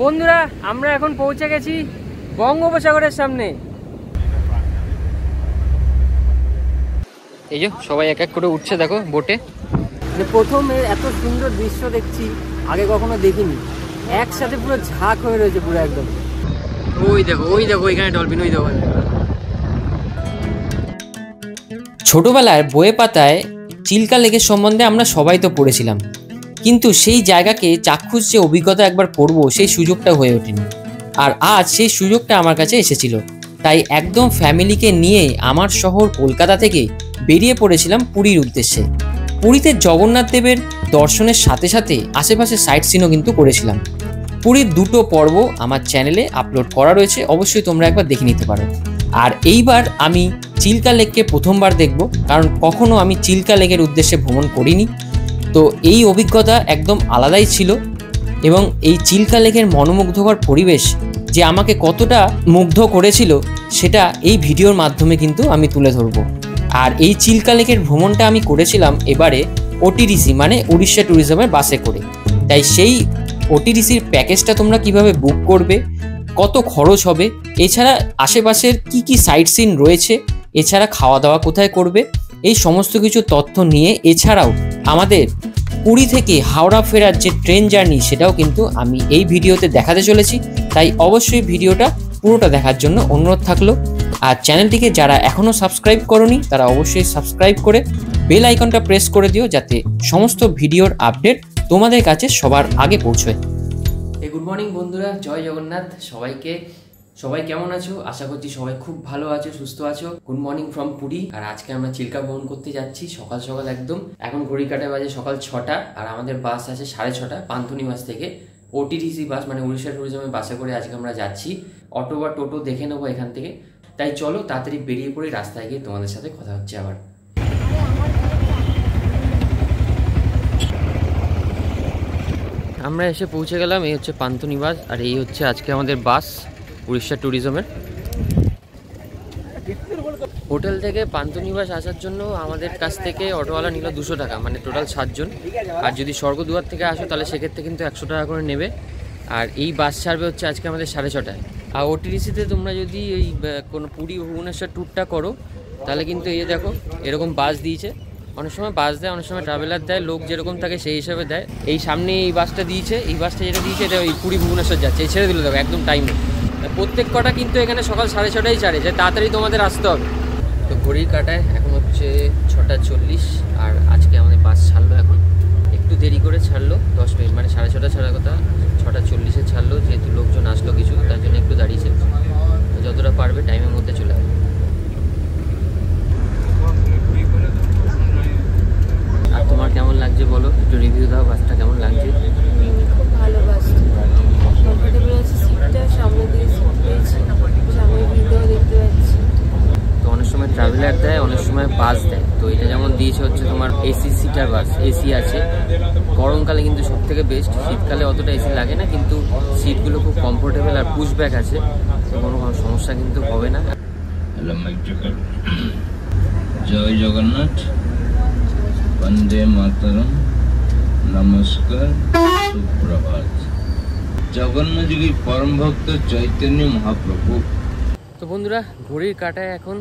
বন্ধুরা আমরা এখন পৌঁছে গেছি বঙ্গোপসাগরের সামনে। এই যে সবাই এক এক করে উঠছে, দেখো বোটে। প্রথম এত সুন্দর দৃশ্য দেখছি, আগে কখনো দেখিনি। একসাথে পুরো ঝাঁক হয়ে রয়েছে পুরো একদম। ওই দেখো ওইখানে ডলফিন, ওই দেখো। ছোটবেলায় বইয়ে পাতায় চিল্কা লেকের সম্বন্ধে আমরা সবাই তো পড়েছিলাম, কিন্তু সেই জায়গাকে চাক্ষুষ যে অভিজ্ঞতা একবার পড়ব সেই সুযোগটা হয়ে ওঠেনি। আর আজ সেই সুযোগটা আমার কাছে এসেছিল, তাই একদম ফ্যামিলিকে নিয়ে আমার শহর কলকাতা থেকে বেরিয়ে পড়েছিলাম পুরীর উদ্দেশ্যে। পুরীতে জগন্নাথ দেবের দর্শনের সাথে সাথে আশেপাশে সাইট সিনও কিন্তু করেছিলাম। পুরীর দুটো পর্ব আমার চ্যানেলে আপলোড করা রয়েছে, অবশ্যই তোমরা একবার দেখে নিতে পারো। আর এইবার আমি চিল্কা লেককে প্রথমবার দেখব, কারণ কখনো আমি চিল্কা লেকের উদ্দেশ্যে ভ্রমণ করিনি। তো এই অভিজ্ঞতা একদম আলাদাই ছিল, এবং এই চিল্কা লেকের মনোমুগ্ধকর পরিবেশ যে আমাকে কতটা মুগ্ধ করেছিল সেটা এই ভিডিওর মাধ্যমে কিন্তু আমি তুলে ধরব। আর এই চিল্কা লেকের ভ্রমণটা আমি করেছিলাম এবারে ওটিডিসি মানে উড়িষ্যা ট্যুরিজমের বাসে করে। তাই সেই ওটিডিসির প্যাকেজটা তোমরা কিভাবে বুক করবে, কত খরচ হবে, এছাড়া আশেপাশের কি কি সাইট সিন রয়েছে, এছাড়া খাওয়া দাওয়া কোথায় করবে, এই সমস্ত কিছু তথ্য নিয়ে এছাড়াও আমাদের পুরী থেকে হাওড়া ফেরার যে ট্রেন জার্নি সেটাও কিন্তু আমি এই ভিডিওতে দেখাতে চলেছি। তাই অবশ্যই ভিডিওটা পুরোটা দেখার জন্য অনুরোধ থাকলো। আর চ্যানেলটিকে যারা এখনও সাবস্ক্রাইব করোনি তারা অবশ্যই সাবস্ক্রাইব করে বেল আইকনটা প্রেস করে দিও, যাতে সমস্ত ভিডিওর আপডেট তোমাদের কাছে সবার আগে পৌঁছয়। গুড মর্নিং বন্ধুরা, জয় জগন্নাথ সবাইকে। সবাই কেমন আছো? আশা করছি সবাই খুব ভালো আছো, সুস্থ আছো। Good morning from Puri. আর আজকে আমরা চিল্কা ভ্রমণ করতে যাচ্ছি সকাল সকাল একদম। এখন ঘড়ি কাটায় বাজে সকাল 6টা, আর আমাদের বাস আছে 6:30 পান্থনিবাস থেকে। ওটিডিসি বাস মানে উড়িষ্যা ট্যুরিজমের বাসে করে আজকে আমরা যাচ্ছি। অটো বা টোটো দেখে নেবো এখান থেকে। তাই চলো তাড়াতাড়ি বেরিয়ে পড়ি, রাস্তায় গিয়ে তোমাদের সাথে কথা হচ্ছে আবার। আমরা এসে পৌঁছে গেলাম, এই হচ্ছে পান্থনিবাস, আর এই হচ্ছে আজকে আমাদের বাস উড়িষ্যা ট্যুরিজমের। হোটেল থেকে পান্থনিবাস আসার জন্য আমাদের কাছ থেকে অটোওয়ালা নিল 200 টাকা, মানে টোটাল 7 জন। আর যদি স্বর্গদুয়ার থেকে আসো তাহলে সেক্ষেত্রে কিন্তু 100 টাকা করে নেবে। আর এই বাস ছাড়বে হচ্ছে আজকে আমাদের 6:30টায়। আর ওটিডিসিতে তোমরা যদি ওই কোনো পুরী ভুবনেশ্বর ট্যুরটা করো তাহলে কিন্তু এই দেখো এরকম বাস দিয়েছে। অনেক সময় বাস দেয়, অনেক সময় ট্রাভেলার দেয়, লোক যেরকম থাকে সেই হিসাবে দেয়। এই সামনে এই বাসটা দিয়েছে, এই বাসটা যেটা দিয়েছে এটা ওই পুরী ভুবনেশ্বর যাচ্ছে, এই ছেড়ে দিল দেখো একদম টাইমে। প্রত্যেক কটা কিন্তু এখানে সকাল 6:30টায় ছাড়ে, যে তাড়াতাড়ি তোমাদের আসতে হবে। তো ঘড়ির কাটায় এখন হচ্ছে 6:40, আর আজকে আমাদের বাস ছাড়লো এখন একটু দেরি করে ছাড়লো, 10 মিনিট, মানে 6:30 ছাড়ার কথা 6:40 ছাড়লো। যেহেতু লোকজন আসলো কিছু, তার জন্য একটু দাঁড়িয়েছে। যতটা পারবে টাইমের মধ্যে চলে আসবে। আর তোমার কেমন লাগছে বলো, একটু রিভিউ দাও, বাসটা কেমন লাগছে? খুব ভালো বাস, কমফোর্টেবল আছে, সিটটা সামনে দিয়ে সিট পেয়েছি, সামনে ভিডিও দেখতে পাচ্ছি। তো অনেক সময় ট্রাভেলার দেয়, অনেক সময় বাস দেয়। তো এটা যেমন দিয়েছে হচ্ছে তোমার এসি সিটার বাস, এসি আছে। গরমকালে কিন্তু সব থেকে বেস্ট, শীতকালে অতটা এসি লাগে না, কিন্তু সিটগুলো খুব কমফোর্টেবল আর পুশ ব্যাক আছে, তো কোনো সমস্যা কিন্তু হবে না। জয় জগন্নাথ, বন্দে মাতরম, নমস্কার, সুপ্রভাত। জগন্নাথজি পরম ভক্ত চৈতন্য মহাপ্রভু। তো বন্ধুরা ঘড়ির কাটায় এখন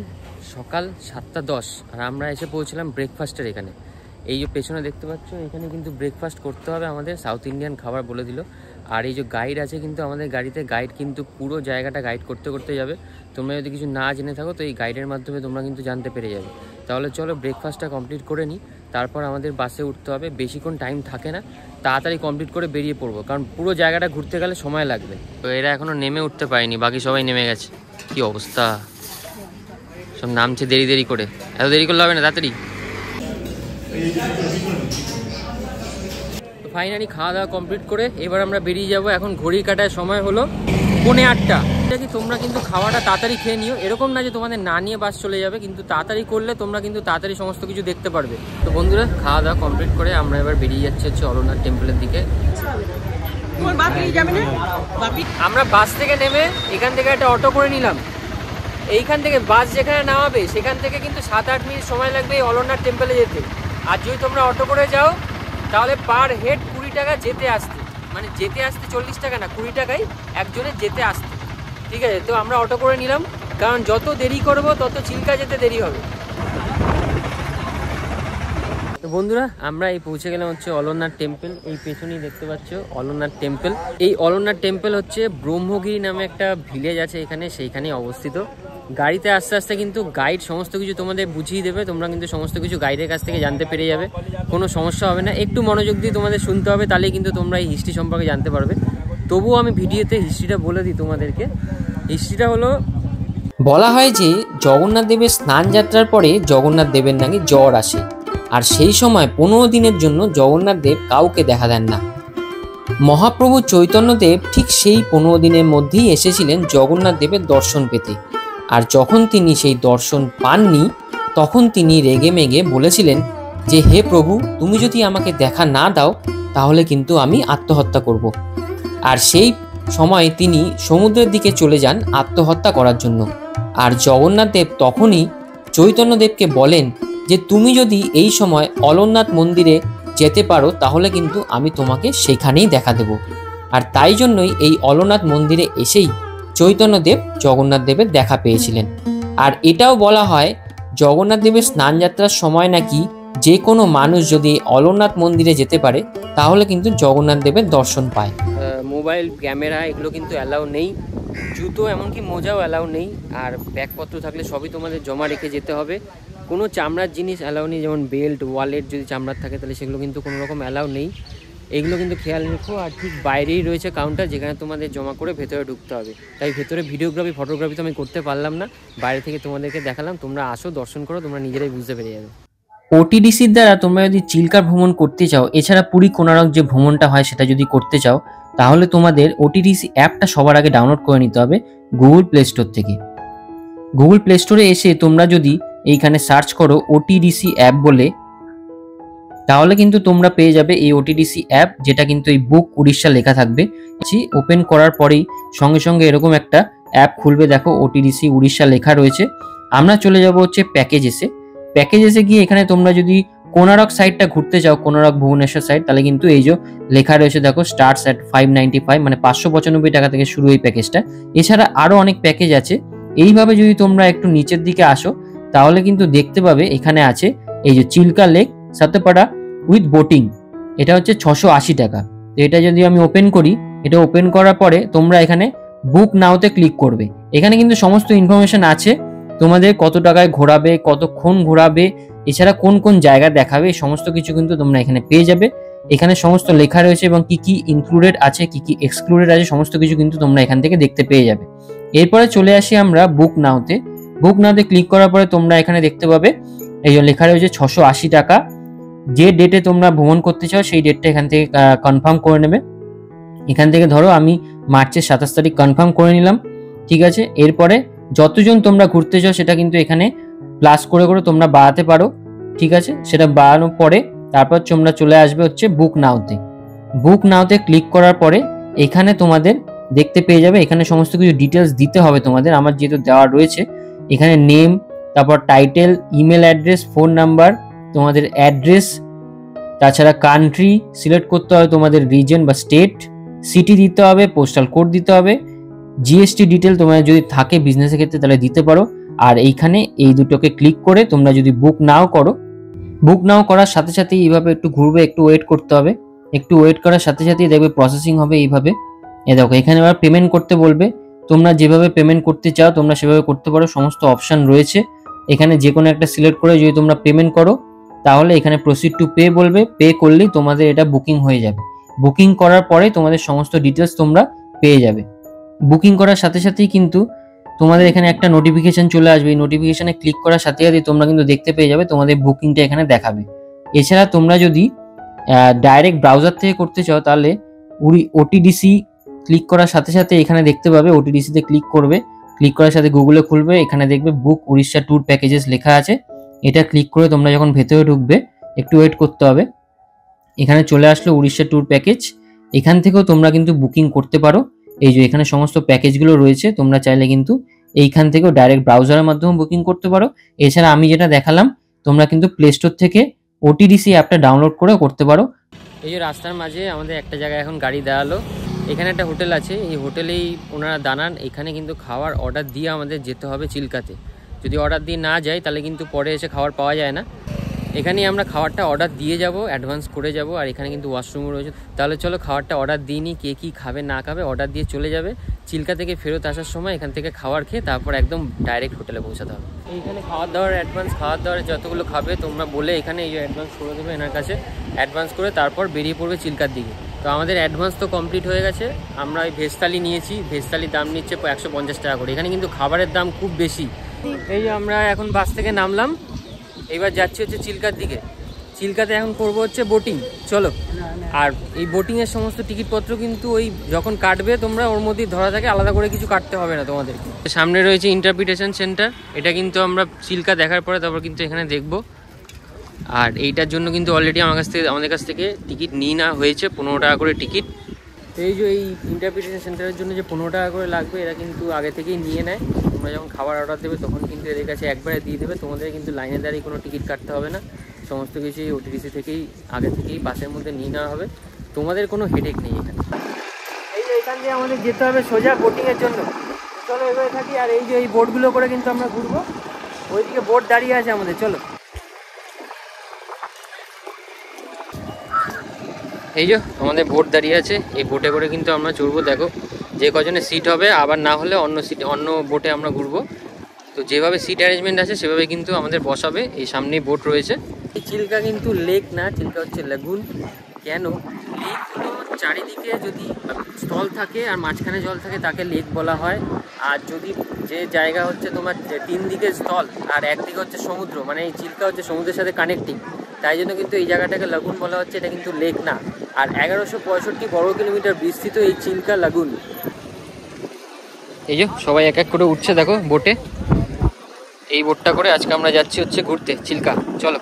সকাল 7:10, আর আমরা এসে পৌঁছলাম ব্রেকফাস্টের এখানে। এই যে পেছনে দেখতে পাচ্ছ, এখানে কিন্তু ব্রেকফাস্ট করতে হবে আমাদের, সাউথ ইন্ডিয়ান খাবার বলে দিল। আর এই যে গাইড আছে কিন্তু আমাদের গাড়িতে, গাইড কিন্তু পুরো জায়গাটা গাইড করতে করতে যাবে। তোমরা যদি কিছু না জেনে থাকো তো এই গাইডের মাধ্যমে তোমরা কিন্তু জানতে পেরে যাবে। তাহলে চলো ব্রেকফাস্টটা কমপ্লিট করে নিই, তারপর আমাদের বাসে উঠতে হবে। বেশিক্ষণ টাইম থাকে না, তাড়াতাড়ি কমপ্লিট করে বেরিয়ে পড়বো, কারণ পুরো জায়গাটা ঘুরতে গেলে সময় লাগবে। তো এরা এখনও নেমে উঠতে পারেনি, বাকি সবাই নেমে গেছে। কি অবস্থা, সব নামছে দেরি দেরি করে। এত দেরি করলে হবে না, তাড়াতাড়ি। তো ফাইনালি খাওয়া দাওয়া কমপ্লিট করে এবার আমরা বেরিয়ে যাব। এখন ঘড়ির কাটায় সময় হলো 8:45। যদি তোমরা কিন্তু খাওয়াটা তাড়াতাড়ি খেয়ে নিও, এরকম না যে তোমাদের না নিয়ে বাস চলে যাবে, কিন্তু তাড়াতাড়ি করলে তোমরা কিন্তু তাড়াতাড়ি সমস্ত কিছু দেখতে পারবে। তো বন্ধুরা খাওয়া দাওয়া কমপ্লিট করে আমরা এবার বেরিয়ে যাচ্ছি হচ্ছে অরনাথ টেম্পলের দিকে। আমরা বাস থেকে নেমে এখান থেকে একটা অটো করে নিলাম। এইখান থেকে বাস যেখানে নামাবে সেখান থেকে কিন্তু 7-8 মিনিট সময় লাগবে এই অরনাথ টেম্পলে যেতে। আর যদি তোমরা অটো করে যাও তাহলে পার হেড 20 টাকা যেতে আসতে। মানে যেতে আসতে 40 টাকা না 20 টাকায় একজনের যেতে আসতে, ঠিক আছে। তো আমরা অটো করে নিলাম, কারণ যত দেরি করব তত চিল্কা যেতে দেরি হবে। তো বন্ধুরা আমরা এই পৌঁছে গেলাম হচ্ছে অলরনাথ টেম্পল। এই পেছনেই দেখতে পাচ্ছ অলরনাথ টেম্পল। এই অলরনাথ টেম্পল হচ্ছে ব্রহ্মগিরি নামে একটা ভিলেজ আছে এখানে, সেইখানেই অবস্থিত। গাড়িতে আস্তে আস্তে কিন্তু গাইড সমস্ত কিছু তোমাদের বুঝিয়ে দেবে, তোমরা কিন্তু সমস্ত কিছু গাইডের কাছ থেকে জানতে পেরে যাবে, কোনো সমস্যা হবে না। একটু মনোযোগ দিয়ে তোমাদের শুনতে হবে, তাহলেই কিন্তু তোমরা এই হিস্ট্রি সম্পর্কে জানতে পারবে। তবুও আমি ভিডিওতে হিস্ট্রিটা বলে দিই তোমাদেরকে। হিস্ট্রিটা হলো, বলা হয় যে জগন্নাথ দেবের স্নান যাত্রার পরে জগন্নাথ দেবের নাকি জ্বর আসে, আর সেই সময় 15 দিনের জন্য জগন্নাথ দেব কাউকে দেখা দেন না। মহাপ্রভু চৈতন্যদেব ঠিক সেই 15 দিনের মধ্যেই এসেছিলেন জগন্নাথ দেবের দর্শন পেতে। আর যখন তিনি সেই দর্শন পাননি, তখন তিনি রেগে মেগে বলেছিলেন যে হে প্রভু, তুমি যদি আমাকে দেখা না দাও তাহলে কিন্তু আমি আত্মহত্যা করব। আর সেই সময় তিনি সমুদ্রের দিকে চলে যান আত্মহত্যা করার জন্য। আর জগন্নাথ দেব তখনই চৈতন্যদেবকে বলেন যে তুমি যদি এই সময় অলরনাথ মন্দিরে যেতে পারো তাহলে কিন্তু আমি তোমাকে সেখানেই দেখা দেব। আর তাই জন্যই এই অলরনাথ মন্দিরে এসেই চৈতন্যদেব জগন্নাথ দেবের দেখা পেয়েছিলেন। আর এটাও বলা হয় জগন্নাথ দেবের স্নান যাত্রার সময় নাকি যে কোনো মানুষ যদি অলরনাথ মন্দিরে যেতে পারে তাহলে কিন্তু জগন্নাথ দেবের দর্শন পায়। মোবাইল ক্যামেরা এগুলো কিন্তু অ্যালাউ নেই, জুতো এমনকি মোজাও অ্যালাউ নেই, আর ব্যাগপত্র থাকলে সবই তোমাদের জমা রেখে যেতে হবে। কোনো চামড়ার জিনিস অ্যালাউ নেই, যেমন বেল্ট, ওয়ালেট যদি চামড়ার থাকে তাহলে সেগুলো কিন্তু কোনো রকম অ্যালাউ নেই। এগুলো কিন্তু খেয়াল রেখো। আর ঠিক বাইরেই রয়েছে কাউন্টার, যেখানে তোমাদের জমা করে ভেতরে ঢুকতে হবে। তাই ভেতরে ভিডিওগ্রাফি ফটোগ্রাফি তো আমি করতে পারলাম না, বাইরে থেকে তোমাদেরকে দেখালাম। তোমরা আসো, দর্শন করো, তোমরা নিজেরাই বুঝতে পেরে যাবে। ওটিডিসির দ্বারা তোমরা যদি চিল্কা ভ্রমণ করতে চাও, এছাড়া পুরী কোনারক যে ভ্রমণটা হয় সেটা যদি করতে চাও, তাহলে তোমাদের ওটিডিসি অ্যাপটা সবার আগে ডাউনলোড করে নিতে হবে গুগল প্লে স্টোর থেকে। গুগল প্লে স্টোরে এসে তোমরা যদি এইখানে সার্চ করো ওটিডিসি অ্যাপ বলে, তাহলে কিন্তু তোমরা পেয়ে যাবে এই ওটিডিসি অ্যাপ, যেটা কিন্তু এই বুক উড়িষ্যা লেখা থাকবে। ওপেন করার পরেই সঙ্গে সঙ্গে এরকম একটা অ্যাপ খুলবে, দেখো ওটিডিসি উড়িষ্যা লেখা রয়েছে। আমরা চলে যাব হচ্ছে প্যাকেজেসে গিয়ে এখানে তোমরা যদি কোনারক সাইডটা ঘুরতে চাও, কোনারক ভুবনেশ্বর সাইড, তাহলে কিন্তু এই যে লেখা রয়েছে দেখো স্টার্টস অ্যাট 595, মানে 595 টাকা থেকে শুরু এই প্যাকেজটা। এছাড়া আরো অনেক প্যাকেজ আছে। এইভাবে যদি তোমরা একটু নিচের দিকে আসো তাহলে কিন্তু দেখতে পাবে এখানে আছে এই যে Chilka lake Satpada with boating, এটা হচ্ছে 680 টাকা। তো এটা যদি আমি ওপেন করি, এটা ওপেন করার পরে তোমরা এখানে বুক নাওতে ক্লিক করবে। এখানে কিন্তু সমস্ত ইনফরমেশন আছে, তোমাদের কত টাকায় ঘোরাবে, কতক্ষণ ঘোরাবে, এছাড়া কোন কোন জায়গা দেখাবে, সমস্ত কিছু কিন্তু তোমরা এখানে পেয়ে যাবে। এখানে সমস্ত লেখা রয়েছে এবং কি কি ইনক্লুডেড আছে, কি কি এক্সক্লুডেড আছে, সমস্ত কিছু কিন্তু তোমরা এখান থেকে দেখতে পেয়ে যাবে। এরপরে চলে আসি আমরা বুক নাওতে। বুক নাওতে ক্লিক করার পরে তোমরা এখানে দেখতে পাবে এই যে লেখা রয়েছে 680 টাকা। যে ডেটে তোমরা ভ্রমণ করতে চাও সেই ডেটটা এখান থেকে কনফার্ম করে নেবে। এখান থেকে ধরো আমি মার্চের 27 তারিখ কনফার্ম করে নিলাম, ঠিক আছে। এরপরে যতজন তোমরা ঘুরতে চাও সেটা কিন্তু এখানে প্লাস করে করে তোমরা বাড়াতে পারো, ঠিক আছে। সেটা বাড়ানোর পরে তারপর তোমরা চলে আসবে হচ্ছে বুক নাওতে। বুক নাওতে ক্লিক করার পরে এখানে তোমাদের দেখতে পেয়ে যাবে, এখানে সমস্ত কিছু ডিটেলস দিতে হবে তোমাদের। আমার যেহেতু দেওয়া রয়েছে এখানে নেম, তারপর title, email address, phone number, তোমাদের অ্যাড্রেস, তাছাড়া কান্ট্রি সিলেক্ট করতে হবে, তোমাদের রিজন বা স্টেট, সিটি দিতে হবে, পোস্টাল কোড দিতে হবে, জিএসটি ডিটেল তোমাদের যদি থাকে বিজনেসের ক্ষেত্রে তাহলে দিতে পারো। আর এইখানে এই দুটোকে ক্লিক করে তোমরা যদি বুক নাও করো, বুক নাও করার সাথে সাথে এইভাবে একটু ঘুরবে, একটু ওয়েট করতে হবে। একটু ওয়েট করার সাথে সাথেই দেখবে প্রসেসিং হবে এইভাবে। দেখো এখানে আবার পেমেন্ট করতে বলবে, তোমরা যেভাবে পেমেন্ট করতে চাও তোমরা সেভাবে করতে পারো, সমস্ত অপশন রয়েছে। এখানে যে কোনো একটা সিলেক্ট করে যদি তোমরা পেমেন্ট করো তাহলে এখানে প্রসিড টু পে বলবে, পে করলেই তোমাদের এটা বুকিং হয়ে যাবে। বুকিং করার পরে তোমাদের সমস্ত ডিটেলস তোমরা পেয়ে যাবে। বুকিং করার সাথে সাথেই কিন্তু তোমাদের এখানে একটা নোটিফিকেশন চলে আসবে, এই নোটিফিকেশনে ক্লিক করার সাথে সাথে তোমরা কিন্তু দেখতে পেয়ে যাবে তোমাদের বুকিংটা এখানে দেখাবে। এছাড়া তোমরা যদি ডাইরেক্ট ব্রাউজার থেকে করতে চাও তাহলে ওটিডিসি ক্লিক করার সাথে সাথে এখানে দেখতে পাবে, ওটিডিসিতে ক্লিক করবে, ক্লিক করার সাথে গুগলে খুলবে, এখানে দেখবে বুক উড়িষ্যা ট্যুর প্যাকেজেস লেখা আছে। এটা ক্লিক করে তোমরা যখন ভেতরে ঢুকবে একটু ওয়েট করতে হবে। এখানে চলে আসলো উড়িষ্যা ট্যুর প্যাকেজ, এখান থেকেও তোমরা কিন্তু বুকিং করতে পারো। এই যে এখানে সমস্ত প্যাকেজগুলো রয়েছে, তোমরা চাইলে কিন্তু এইখান থেকেও ডাইরেক্ট ব্রাউজারের মাধ্যমে বুকিং করতে পারো। এছাড়া আমি যেটা দেখালাম তোমরা কিন্তু প্লে স্টোর থেকে ওটিডিসি অ্যাপটা ডাউনলোড করেও করতে পারো। এই যে রাস্তার মাঝে আমাদের একটা জায়গায় এখন গাড়ি দাঁড়ালো, এখানে একটা হোটেল আছে, এই হোটেলেই ওনারা দাঁড়ান। এখানে কিন্তু খাওয়ার অর্ডার দিয়ে আমাদের যেতে হবে চিল্কাতে। যদি অর্ডার দিয়ে না যাই তাহলে কিন্তু পরে এসে খাবার পাওয়া যায় না। এখানেই আমরা খাবারটা অর্ডার দিয়ে যাব, অ্যাডভান্স করে যাব। আর এখানে কিন্তু ওয়াশরুমও রয়েছে। তাহলে চলো খাবারটা অর্ডার দিই নি, কে কী খাবে না খাবে অর্ডার দিয়ে চলে যাবে। চিল্কা থেকে ফেরত আসার সময় এখান থেকে খাবার খেয়ে তারপর একদম ডাইরেক্ট হোটেলে পৌঁছাতে হবে। এইখানে খাওয়ার দাওয়ার অ্যাডভান্স, খাওয়ার দাওয়ার যতগুলো খাবে তোমরা বলে এখানে এই অ্যাডভান্স করে দেবে এনার কাছে। অ্যাডভান্স করে তারপর বেরিয়ে পড়বে চিল্কার দিকে। তো আমাদের অ্যাডভান্স তো কমপ্লিট হয়ে গেছে। আমরা ওই ভেজ থালি নিয়েছি, ভেজ থালির দাম নিচ্ছে 150 টাকা করে। এখানে কিন্তু খাবারের দাম খুব বেশি। এই যে আমরা এখন বাস থেকে নামলাম, এইবার যাচ্ছি হচ্ছে চিল্কার দিকে। চিল্কাতে এখন করবো হচ্ছে বোটিং, চলো। আর এই বোটিংয়ের সমস্ত টিকিটপত্র কিন্তু ওই যখন কাটবে তোমরা ওর মধ্যেই ধরা থাকে, আলাদা করে কিছু কাটতে হবে না তোমাদের। সামনে রয়েছে ইন্টারপ্রিটেশন সেন্টার, এটা কিন্তু আমরা চিল্কা দেখার পরে তারপর কিন্তু এখানে দেখবো। আর এইটার জন্য কিন্তু অলরেডি আমাদের কাছ থেকে টিকিট নিয়ে নেওয়া হয়েছে, 15 টাকা করে টিকিট। এই যে এই ইন্টারপ্রিটেশন সেন্টারের জন্য যে 15 টাকা করে লাগবে, এরা কিন্তু আগে থেকেই নিয়ে নেয়। তোমরা যখন খাবার অর্ডার দেবে তখন কিন্তু এদের কাছে একবারে দিয়ে দেবে, তোমাদের কিন্তু লাইনে দাঁড়িয়ে কোনো টিকিট কাটতে হবে না। সমস্ত কিছুই ওটিটিসি থেকেই আগে থেকেই বাসের মধ্যে নিয়ে নেওয়া হবে, তোমাদের কোনো হেডেক নেই এখানে। এই যে এখান দিয়ে আমাদের যেতে হবে সোজা বোটিংয়ের জন্য, চলো এগোতে থাকি। আর এই যে এই বোটগুলো করে কিন্তু আমরা ঘুরবো, ওইদিকে বোট দাঁড়িয়ে আছে আমাদের, চলো। এই যে আমাদের বোট দাঁড়িয়ে আছে, এই বোটে করে কিন্তু আমরা চড়বো। দেখো যে কজনের সিট হবে, আবার না হলে অন্য বোটে আমরা ঘুরবো। তো যেভাবে সিট অ্যারেঞ্জমেন্ট আছে সেভাবে কিন্তু আমাদের বসাবে। এই সামনেই বোট রয়েছে। এই চিল্কা কিন্তু লেক না, চিল্কা হচ্ছে লাগুন। কেন লেক হলো, চারিদিকে যদি স্থল থাকে আর মাঝখানে জল থাকে তাকে লেক বলা হয়। আর যদি যে জায়গা হচ্ছে তোমার 3 দিকে স্থল আর একদিকে হচ্ছে সমুদ্র, মানে এই চিল্কা হচ্ছে সমুদ্রের সাথে কানেক্টিং, তাই জন্য কিন্তু এই জায়গাটাকে লাগুন বলা হচ্ছে। এটা কিন্তু লেক না। আর 1165 বর্গ কিলোমিটার বিস্তৃত এই চিল্কা লাগুন। এই যে সবাই এক এক করে উঠছে দেখো বোটে। এই বোটটা করে আজকে আমরা যাচ্ছি হচ্ছে ঘুরতে চিল্কা, চলো।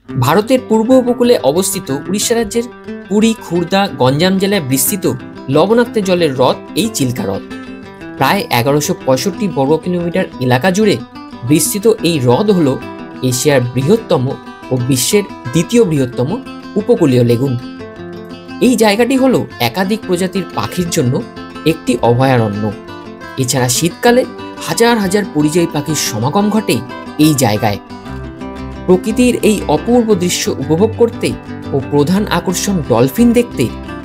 ভারতের পূর্ব উপকূলে অবস্থিত উড়িষ্যা রাজ্যের পুরী, খুর্দা, গঞ্জাম জেলায় বিস্তৃত লবণাক্ত জলের হ্রদ এই চিল্কা হ্রদ। প্রায় 1165 বর্গ কিলোমিটার এলাকা জুড়ে বিস্তৃত এই হ্রদ হল এশিয়ার বৃহত্তম ও বিশ্বের দ্বিতীয় বৃহত্তম উপকূলীয় লেগুন। এই জায়গাটি হলো একাধিক প্রজাতির পাখির জন্য একটি অভয়ারণ্য। এছাড়া শীতকালে হাজার হাজার পরিযায়ী পাখির সমাগম ঘটে এই জায়গায়। প্রকৃতির এই অপূর্ব দৃশ্য উপভোগ করতে ও প্রধান আকর্ষণ ডলফিন দেখতে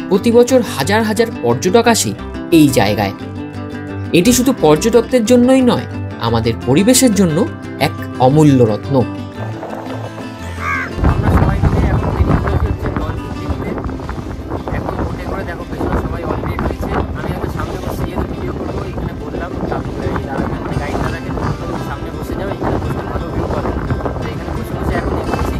প্রতি বছর হাজার হাজার পর্যটক আসে এই জায়গায়। এটি শুধু পর্যটকদের জন্যই নয়, আমাদের পরিবেশের জন্য এক অমূল্য রত্ন। আমরা সবাই মিলে এখন বেরিয়ে পড়েছি হচ্ছে ডলফিন দেখতে। এখন বোটে করে দেখো পেছনে সবাই অলরেডি রয়েছে। আমি এখন সামনে বসে যেহেতু ভিডিও করবো, এখানে বললাম তারপরে এই দাদাকে, মানে গাইড দাদাকে, সামনে বসে যাও, এখানে বসে ভালো ভিউ পাবে। তো এখানে বসে বসে এখন এসেছি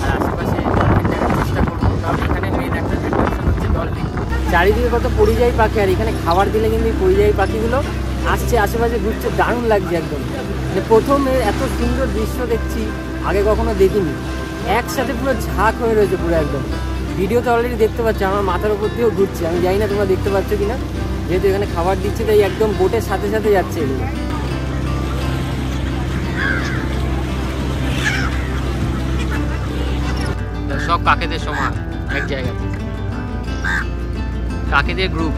আর আশেপাশে ডলফিন দেখার চেষ্টা করবো, কারণ এখানে মেন একটা অ্যাট্রাকশন হচ্ছে ডলফিন। চারিদিকে কত পরিযায়ী পাখি, আর এখানে খাবার দিলে কিন্তু এই পরিযায়ী পাখিগুলো আসছে, আশেপাশে ঘুরছে, দারুণ লাগছে একদম। মানে প্রথমে এত সুন্দর দৃশ্য দেখছি, আগে কখনো দেখিনি। একসাথে পুরো ঝাঁক হয়ে রয়েছে পুরো একদম। ভিডিওতে অলরেডি দেখতে পাচ্ছি, আমার মাথার উপর দিয়েও ঘুরছে। আমি জানি না তোমরা দেখতে পাচ্ছ কিনা, যেহেতু এখানে খাবার দিচ্ছে তাই একদম বোটের সাথে সাথে যাচ্ছে এগুলো। সব কাকেদের সমান এক জায়গাতে, কাকেদের গ্রুপ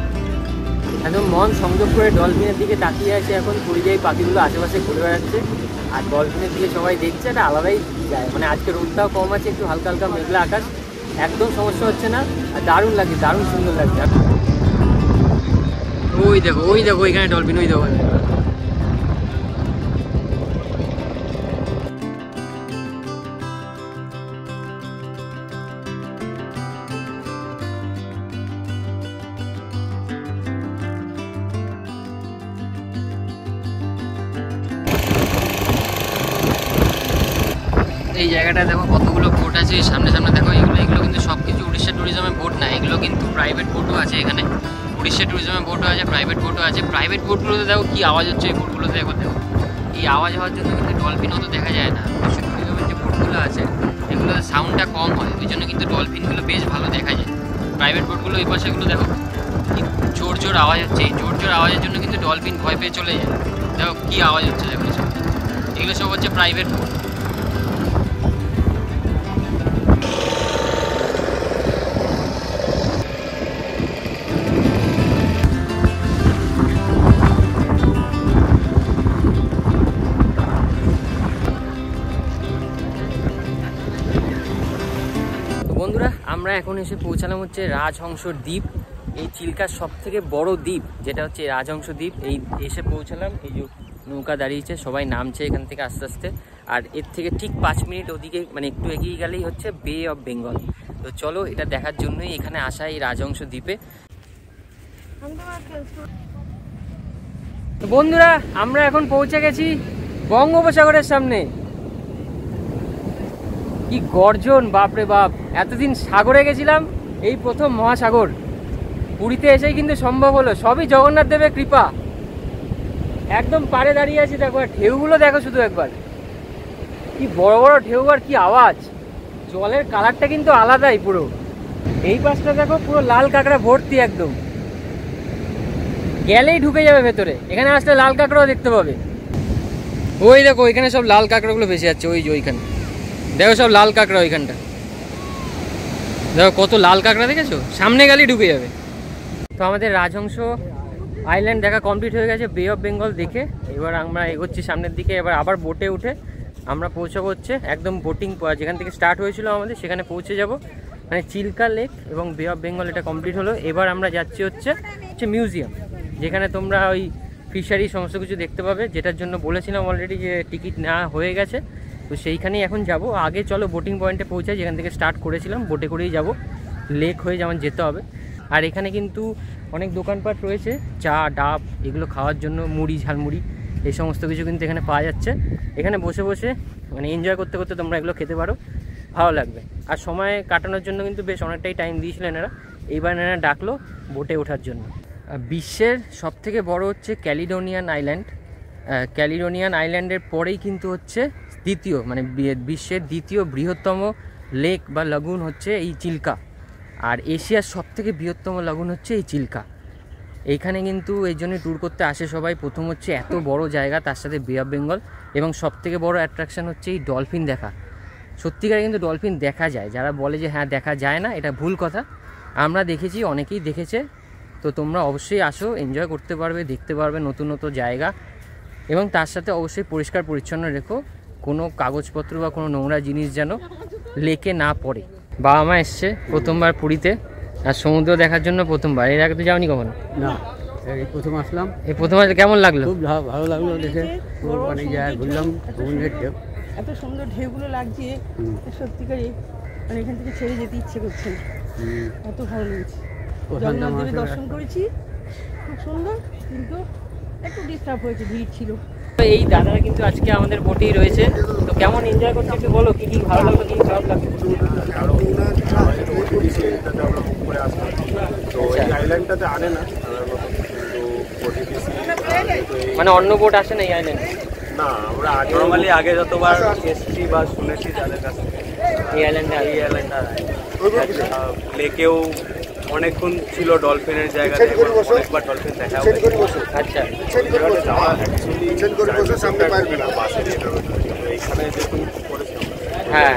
একদম মন সংযোগ করে ডলফিনের দিকে তাকিয়ে আছে। এখন পরিযায়ী পাখিগুলো আশেপাশে ঘুরে বেড়াচ্ছে আর ডলফিনের দিকে সবাই দেখছে, একটা আলাদাই যায়। মানে আজকে রোদটাও কম আছে, একটু হালকা হালকা মেঘলা আকাশ, একদম সমস্যা হচ্ছে না, আর দারুণ লাগছে, দারুণ সুন্দর লাগছে। ওই দেখো ওইখানে ডলফিন, ওই দেখো। এই জায়গাটা দেখো কতগুলো বোট আছে সামনে সামনে দেখো। এগুলো কিন্তু সব কিছু উড়িষ্যা ট্যুরিজমের বোট না, এগুলো কিন্তু প্রাইভেট বোটও আছে এখানে। উড়িষ্যা ট্যুরিজমের বোটও আছে, প্রাইভেট বোটও আছে। প্রাইভেট বোটগুলোতে দেখো কী আওয়াজ হচ্ছে, এই বোটগুলোতে দেখো। এই আওয়াজ হওয়ার জন্য কিন্তু ডলফিন অত দেখা যায় না। উড়িষ্যা ট্যুরিজমের যে বোটগুলো আছে এগুলোতে সাউন্ডটা কম হয়, ওই জন্য কিন্তু ডলফিনগুলো বেশ ভালো দেখা যায়। প্রাইভেট বোটগুলো এই পাশেগুলো দেখো কি জোর জোর আওয়াজ হচ্ছে, এই জোর জোর আওয়াজের জন্য কিন্তু ডলফিন ভয় পেয়ে চলে যায়। দেখো কী আওয়াজ হচ্ছে দেখো, এগুলো সব হচ্ছে প্রাইভেট বোট। এখন এসে পৌঁছালাম হচ্ছে রাজহংসর দ্বীপ, এই চিল্কার সব থেকে বড় দ্বীপ যেটা হচ্ছে রাজহংস দ্বীপ। এই এসে পৌঁছালাম, এই যে নৌকা দাঁড়িয়েছে, সবাই নামছে এখান থেকে আস্তে আস্তে। আর এর থেকে ঠিক 5 মিনিট ওদিকে মানে একটু এগিয়ে গেলেই হচ্ছে বে অফ বেঙ্গল। তো চলো এটা দেখার জন্যই এখানে আসা এই রাজহংস দ্বীপে। তো বন্ধুরা আমরা এখন পৌঁছে গেছি বঙ্গোপসাগরের সামনে। কি গর্জন, বাপরে বাপ! এতদিন সাগরে গেছিলাম, এই প্রথম মহাসাগর। পুরীতে এসেই কিন্তু সম্ভব হলো, সবই জগন্নাথ দেবের কৃপা। একদম পাড়ে দাঁড়িয়ে আছি, দেখো ঢেউগুলো দেখো শুধু একবার, কি বড় বড় ঢেউ আর কি আওয়াজ। জলের কালারটা কিন্তু আলাদাই পুরো। এই পাশটা দেখো পুরো লাল কাঁকড়া ভর্তি, একদম গেলেই ঢুকে যাবে ভেতরে। এখানে আসলে লাল কাঁকড়াও দেখতে পাবে। ওই দেখো ওইখানে সব লাল কাঁকড়াগুলো ভেসে যাচ্ছে, ওই যে ওইখানে দেখো সব লাল কাঁকড়া। ওইখানটা দেখো কত লাল কাঁকড়া, দেখেছো? সামনে গেলেই ঢুকে যাবে। তো আমাদের রাজহংস আইল্যান্ড দেখা কমপ্লিট হয়ে গেছে, বে অফ বেঙ্গল দেখে। এবার আমরা এগোচ্ছি সামনের দিকে। এবার আবার বোটে উঠে আমরা পৌঁছাবো হচ্ছে একদম বোটিং যেখান থেকে স্টার্ট হয়েছিল আমাদের, সেখানে পৌঁছে যাব। মানে চিল্কা লেক এবং বে অফ বেঙ্গল এটা কমপ্লিট হলো। এবার আমরা যাচ্ছি হচ্ছে মিউজিয়াম, যেখানে তোমরা ওই ফিশারি সমস্ত কিছু দেখতে পাবে, যেটার জন্য বলেছিলাম অলরেডি যে টিকিট নেওয়া হয়ে গেছে। তো সেইখানেই এখন যাব। আগে চলো বোটিং পয়েন্টে পৌঁছাই, যেখান থেকে স্টার্ট করেছিলাম। বোটে করেই যাব, লেক হয়ে যেমন যেতে হবে। আর এখানে কিন্তু অনেক দোকানপাট রয়েছে, চা ডাব এগুলো খাওয়ার জন্য, মুড়ি ঝালমুড়ি এই সমস্ত কিছু কিন্তু এখানে পাওয়া যাচ্ছে। এখানে বসে বসে মানে এনজয় করতে করতে তোমরা এগুলো খেতে পারো, ভালো লাগবে। আর সময় কাটানোর জন্য কিন্তু বেশ অনেকটাই টাইম দিয়েছিলেন এরা। এইবার এরা ডাকলো বোটে ওঠার জন্য। বিশ্বের সবথেকে বড় হচ্ছে ক্যালিডোনিয়ান আইল্যান্ড। ক্যালিডোনিয়ান আইল্যান্ডের পরেই কিন্তু হচ্ছে দ্বিতীয়, মানে বিশ্বের দ্বিতীয় বৃহত্তম লেক বা লাগুন হচ্ছে এই চিল্কা। আর এশিয়ার সবথেকে বৃহত্তম লাগুন হচ্ছে এই চিল্কা। এইখানে কিন্তু এই জন্য ট্যুর করতে আসে সবাই। প্রথম হচ্ছে এত বড় জায়গা, তার সাথে বে অফ বেঙ্গল, এবং সবথেকে বড় অ্যাট্রাকশান হচ্ছে এই ডলফিন দেখা। সত্যিকারে কিন্তু ডলফিন দেখা যায়। যারা বলে যে হ্যাঁ দেখা যায় না, এটা ভুল কথা। আমরা দেখেছি, অনেকেই দেখেছে। তো তোমরা অবশ্যই আসো, এনজয় করতে পারবে, দেখতে পারবে নতুন নতুন জায়গা। এবং তার সাথে অবশ্যই পরিষ্কার পরিচ্ছন্ন রেখো, কোনো কাগজপত্র বা কোনো নোংরা জিনিস যেন লেকে না পড়ে। বাবা মা এসছে প্রথমবার পুরীতে, আর সমুদ্র দেখার জন্য প্রথমবার। এর আগে তো যাওনি কখনো? না, এই প্রথম আসলাম। এই প্রথম আসলে কেমন লাগলো? খুব ভালো লাগলো দেখে। অনেক জায়গায় ঘুরলাম, সমুদ্রের ঢেউ, এত সুন্দর ঢেউগুলো লাগছে সত্যিকারই, মানে এখান থেকে ছেড়ে যেতে ইচ্ছে করছে না, এত ভালো লাগছে। জগন্নাথ দেবের দর্শন করেছি, খুব সুন্দর, কিন্তু একটু ডিস্টার্ব হয়েছে, ভিড় ছিল। এই দাদারা কিন্তু আজকে আমাদের বোটেই রয়েছে। তো কেমন এনজয় করতে একটু বলো, কি কি ভালো লাগলো, কি খারাপ লাগলো? মানে অন্য বোট আসে না এই আইল্যান্ডে? না, আমরা নরমালি আগে যতবার এসেছি বা শুনেছি তাদের কাছে, এই আইল্যান্ডে লেকেও অনেকক্ষণ ছিল ডলফিনের জায়গাতে, অনেকবার ডলফিন দেখা হয়েছে। আচ্ছা, এইখানে যেহেতু করেছিলাম, হ্যাঁ,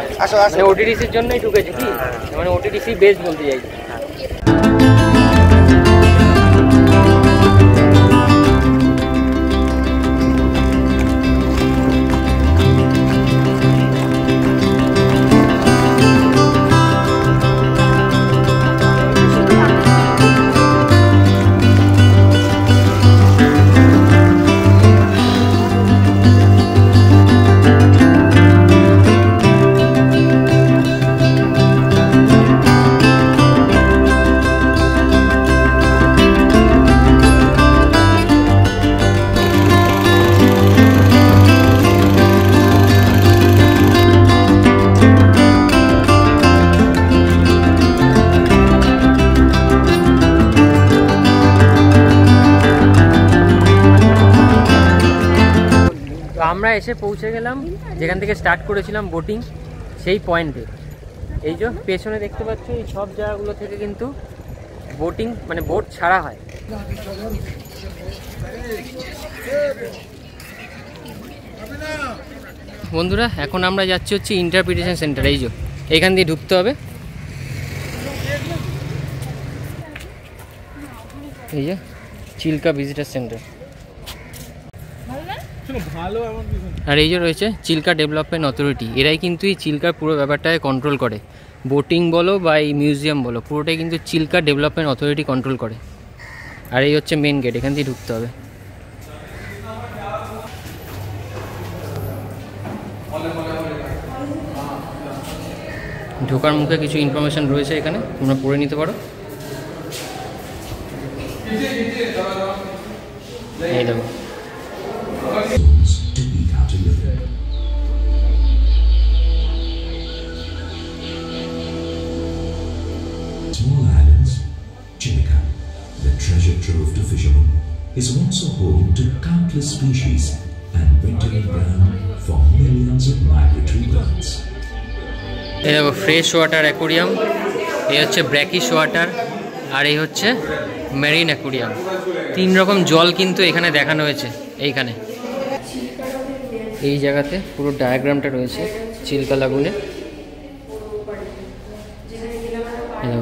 মানে ওটিডিসির জন্যই ঢুকেছে কি? মানে ওটিডিসি বেস বলতে চাইছি। আমরা এসে পৌঁছে গেলাম যেখান থেকে স্টার্ট করেছিলাম বোটিং, সেই পয়েন্টে। এই যে পেছনে দেখতে পাচ্ছ, এই সব জায়গাগুলো থেকে কিন্তু বোটিং মানে বোট ছাড়া হয়। বন্ধুরা এখন আমরা যাচ্ছি হচ্ছে ইন্টারপ্রিটেশন সেন্টার। এই যে এইখান দিয়ে ঢুকতে হবে। এই যে চিল্কা ভিজিটার সেন্টার। আর এই যে রয়েছে চিল্কা ডেভেলপমেন্ট অথরিটি, এরাই কিন্তু এই চিল্কার পুরো ব্যাপারটাকে কন্ট্রোল করে। বোটিং বলো বা এই মিউজিয়াম বলো, পুরোটাই কিন্তু চিল্কা ডেভেলপমেন্ট অথরিটি কন্ট্রোল করে। আর এই হচ্ছে মেন গেট, এখান দিয়ে ঢুকতে হবে। ঢোকার মুখে কিছু ইনফরমেশন রয়েছে এখানে, তোমরা পড়ে নিতে পারো। এই দেখো Small islands, Chilka, the treasure trove to fishermen, is also home to countless species and wintering ground for millions of migratory birds. এই দেখো ফ্রেশ ওয়াটার অ্যাকোরিয়াম, এই হচ্ছে ব্র্যাকিশ ওয়াটার, আর এই হচ্ছে মেরিন অ্যাকোরিয়াম। 3 রকম জল কিন্তু এখানে দেখানো হয়েছে। এইখানে এই জায়গাতে পুরো ডায়াগ্রামটা রয়েছে চিল্কা লাগুনের।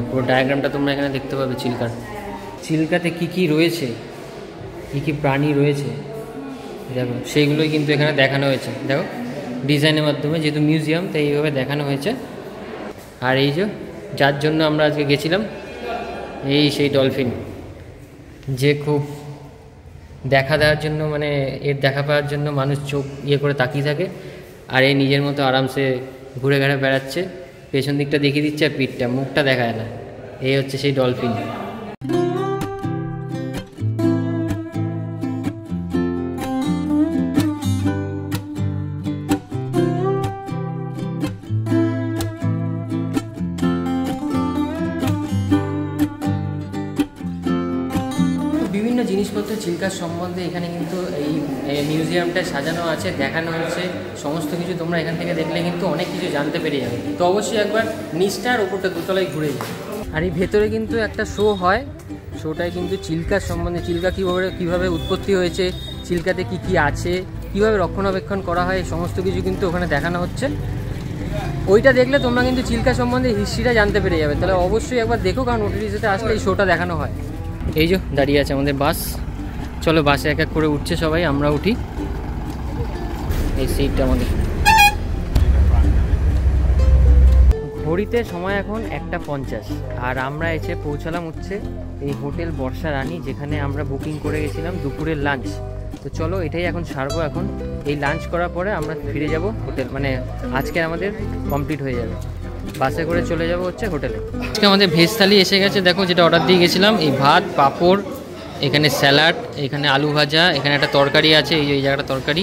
পুরো ডায়াগ্রামটা তোমরা এখানে দেখতে পাবে চিল্কার। চিল্কাতে কি কি রয়েছে, কি কি প্রাণী রয়েছে দেখো, সেইগুলোই কিন্তু এখানে দেখানো হয়েছে। দেখো ডিজাইনের মাধ্যমে, যেহেতু মিউজিয়াম তাই এইভাবে দেখানো হয়েছে। আর এই যে যার জন্য আমরা আজকে গেছিলাম, এই সেই ডলফিন, যে খুব দেখা দেওয়ার জন্য, মানে এর দেখা পাওয়ার জন্য মানুষ চোখ ইয়ে করে তাকিয়ে থাকে, আর এই নিজের মতো আরামসে ঘুরে ঘুরে বেড়াচ্ছে। পেছন দিকটা দেখিয়ে দিচ্ছে আর পিঠটা, মুখটা দেখায় না। এই হচ্ছে সেই ডলফিন। বিভিন্ন জিনিসপত্র চিল্কার সম্বন্ধে এখানে কিন্তু এই মিউজিয়ামটা সাজানো আছে, দেখানো হয়েছে। সমস্ত কিছু তোমরা এখান থেকে দেখলে কিন্তু অনেক কিছু জানতে পেরে যাবে। তো অবশ্যই একবার নিচটার ওপরটা দোতলায় ঘুরে যাবে। আর এই ভেতরে কিন্তু একটা শো হয়, শোটায় কিন্তু চিল্কার সম্বন্ধে, চিল্কা কীভাবে উৎপত্তি হয়েছে, চিল্কাতে কি কি আছে, কীভাবে রক্ষণাবেক্ষণ করা হয়, সমস্ত কিছু কিন্তু ওখানে দেখানো হচ্ছে। ওইটা দেখলে তোমরা কিন্তু চিল্কা সম্বন্ধে হিস্ট্রিটা জানতে পেরে যাবে। তাহলে অবশ্যই একবার দেখো, কারণ ওটিটিতে আসলে এই শোটা দেখানো হয়। এই যে দাঁড়িয়ে আছে আমাদের বাস, চলো বাসে এক এক করে উঠছে সবাই, আমরা উঠি। এই সিটটা আমাদের। ঘড়িতে সময় এখন 1:50, আর আমরা এসে পৌঁছালাম হচ্ছে এই হোটেল বর্ষা রানী, যেখানে আমরা বুকিং করে গেছিলাম দুপুরের লাঞ্চ। তো চলো এটাই এখন সারবো। এখন এই লাঞ্চ করার পরে আমরা ফিরে যাব হোটেল, মানে আজকে আমাদের কমপ্লিট হয়ে যাবে। বাসে করে চলে যাব হচ্ছে হোটেলে। আজকে আমাদের ভেজ থালি এসে গেছে, দেখো যেটা অর্ডার দিয়ে গেছিলাম। এই ভাত, পাঁপড়, এখানে স্যালাড, এখানে আলু ভাজা, এখানে একটা তরকারি আছে, এই জায়গাটা তরকারি,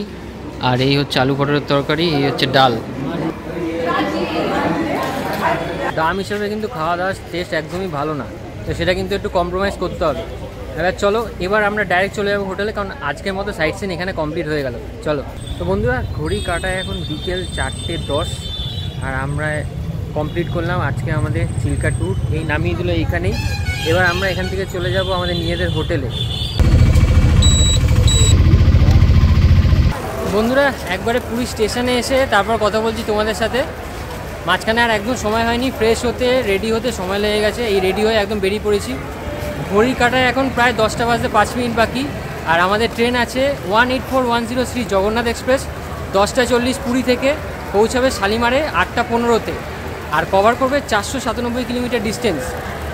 আর এই হচ্ছে আলু পটলের তরকারি, এই হচ্ছে ডাল। দাম হিসেবে কিন্তু খাওয়া দাওয়ার টেস্ট একদমই ভালো না, তো সেটা কিন্তু একটু কম্প্রোমাইজ করতে হবে। এবার চলো, এবার আমরা ডাইরেক্ট চলে যাবো হোটেলে, কারণ আজকের মতো সাইট সিন এখানে কমপ্লিট হয়ে গেল। চলো তো বন্ধুরা, ঘড়ি কাটায় এখন বিকেল 4:10, আর আমরা কমপ্লিট করলাম আজকে আমাদের চিল্কা ট্যুর। এই নামিয়ে দিল এইখানেই। এবার আমরা এখান থেকে চলে যাব আমাদের নিজেদের হোটেলে। বন্ধুরা, একবারে পুরী স্টেশনে এসে তারপর কথা বলছি তোমাদের সাথে। মাঝখানে আর একদম সময় হয়নি, ফ্রেশ হতে রেডি হতে সময় লেগে গেছে। এই রেডি হয়ে একদম বেরিয়ে পড়েছি। ঘড়ি কাটায় এখন প্রায় 10টা বাজতে 5 মিনিট বাকি, আর আমাদের ট্রেন আছে 18410 শ্রী জগন্নাথ এক্সপ্রেস। 10:40 পুরী থেকে পৌঁছাবে শালিমারে 8:15-তে, আর কভার করবে 497 কিলোমিটার ডিস্টেন্স।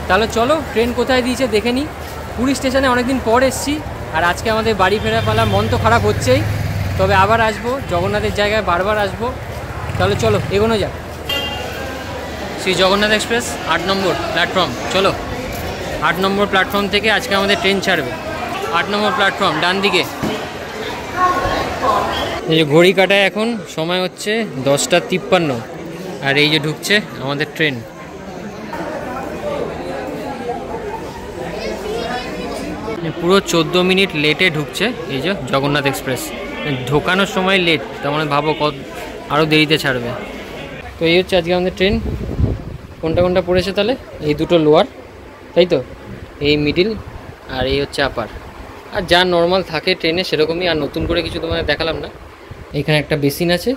তাহলে চলো ট্রেন কোথায় দিয়েছে দেখে নিই। পুরী স্টেশনে অনেকদিন পর এসেছি, আর আজকে আমাদের বাড়ি ফেরা পালা। মন তো খারাপ হচ্ছেই, তবে আবার আসবো, জগন্নাথের জায়গায় বারবার আসবো। তাহলে চলো এগোনো যাক। শ্রী জগন্নাথ এক্সপ্রেস 8 নম্বর প্ল্যাটফর্ম। চলো 8 নম্বর প্ল্যাটফর্ম থেকে আজকে আমাদের ট্রেন ছাড়বে। 8 নম্বর প্ল্যাটফর্ম, ডান দিকে। এই যে ঘড়ি কাটায় এখন সময় হচ্ছে 10:53, আর এই যে ঢুকছে আমাদের ট্রেন। পুরো 14 মিনিট লেটে ঢুকছে এই যে জগন্নাথ এক্সপ্রেস। ঢোকানোর সময় লেট, তার মানে ভাবো কত আরও দেরিতে ছাড়বে। তো এই হচ্ছে আজকে আমাদের ট্রেন। কোনটা কোনটা পড়েছে তাহলে? এই দুটো লোয়ার, তাই তো, এই মিডিল, আর এই হচ্ছে আপার। আর যা নর্মাল থাকে ট্রেনে সেরকমই, আর নতুন করে কিছু তোমাদের দেখালাম না। এখানে একটা বেসিন আছে,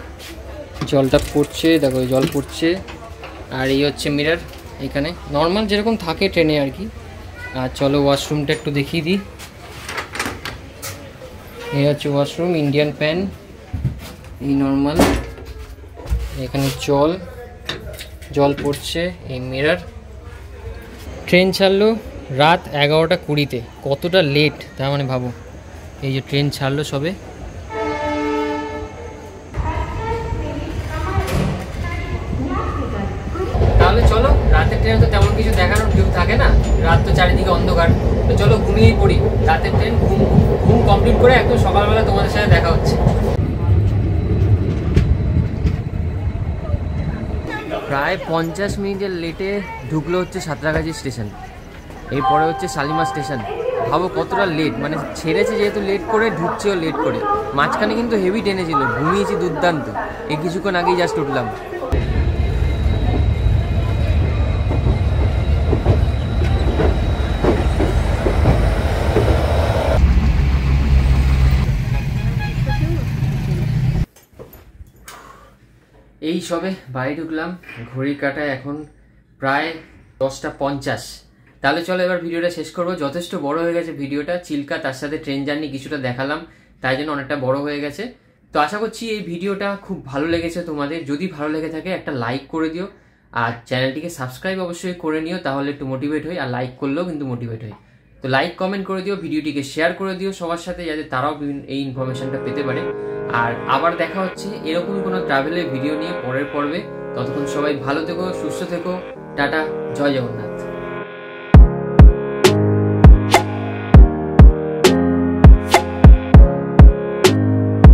জলটা পড়ছে, দেখো জল পড়ছে। আর এই হচ্ছে মিরর, এখানে নর্মাল যেরকম থাকে ট্রেনে আর কি। আর চলো ওয়াশরুমটা একটু দেখিয়ে দিই। এই হচ্ছে ওয়াশরুম, ইন্ডিয়ান প্যান, এই নর্মাল, এখানে জল পড়ছে এই মিরর। ট্রেন ছাড়লো রাত 11টা 20-তে, কতটা লেট তার মানে ভাবো। এই যে ট্রেন ছাড়লো সবে। তাহলে চলো, রাতের ট্রেনে তো তেমন কিছু দেখানোর ভিউ থাকে না, রাত তো চারিদিকে অন্ধকার, তো চলো ঘুমিয়েই পড়ি। রাতের ট্রেন ঘুম কমপ্লিট করে একদম সকালবেলা তোমাদের সাথে দেখা হচ্ছে। প্রায় 50 মিনিটের লেটে ঢুকলো হচ্ছে সাঁতরাগাছি স্টেশন, এরপরে হচ্ছে শালিমার স্টেশন। ভাবো কতটা লেট, মানে ছেড়েছে যেহেতু লেট করে, ঢুকছেও লেট করে। মাঝখানে কিন্তু হেভি ট্রেনে ছিল, ঘুমিয়েছি দুর্দান্ত। এই কিছুক্ষণ আগেই জাস্ট উঠলাম। এই সবে বাড়ি ঢুকলাম, ঘড়ির কাঁটায় এখন প্রায় 10টা 50। তাহলে চলো এবার ভিডিওটা শেষ করবো। যথেষ্ট বড় হয়ে গেছে ভিডিওটা, চিল্কা তার সাথে ট্রেন জার্নি কিছুটা দেখালাম, তাই জন্য অনেকটা বড় হয়ে গেছে। তো আশা করছি এই ভিডিওটা খুব ভালো লেগেছে তোমাদের। যদি ভালো লেগে থাকে একটা লাইক করে দিও, আর চ্যানেলটিকে সাবস্ক্রাইব অবশ্যই করে নিও, তাহলে একটু মোটিভেট হই। আর লাইক করলেও কিন্তু মোটিভেট হই। তো লাইক কমেন্ট করে দিও, ভিডিওটিকে শেয়ার করে দিও সবার সাথে, যাতে তারাও এই ইনফরমেশনটা পেতে পারে। আর আবার দেখা হচ্ছে এরকম কোনো ট্রাভেলের ভিডিও নিয়ে পরের পর্বে। ততক্ষণ সবাই ভালো থেকো, সুস্থ থেকো, টাটা, জয় জগন্নাথ।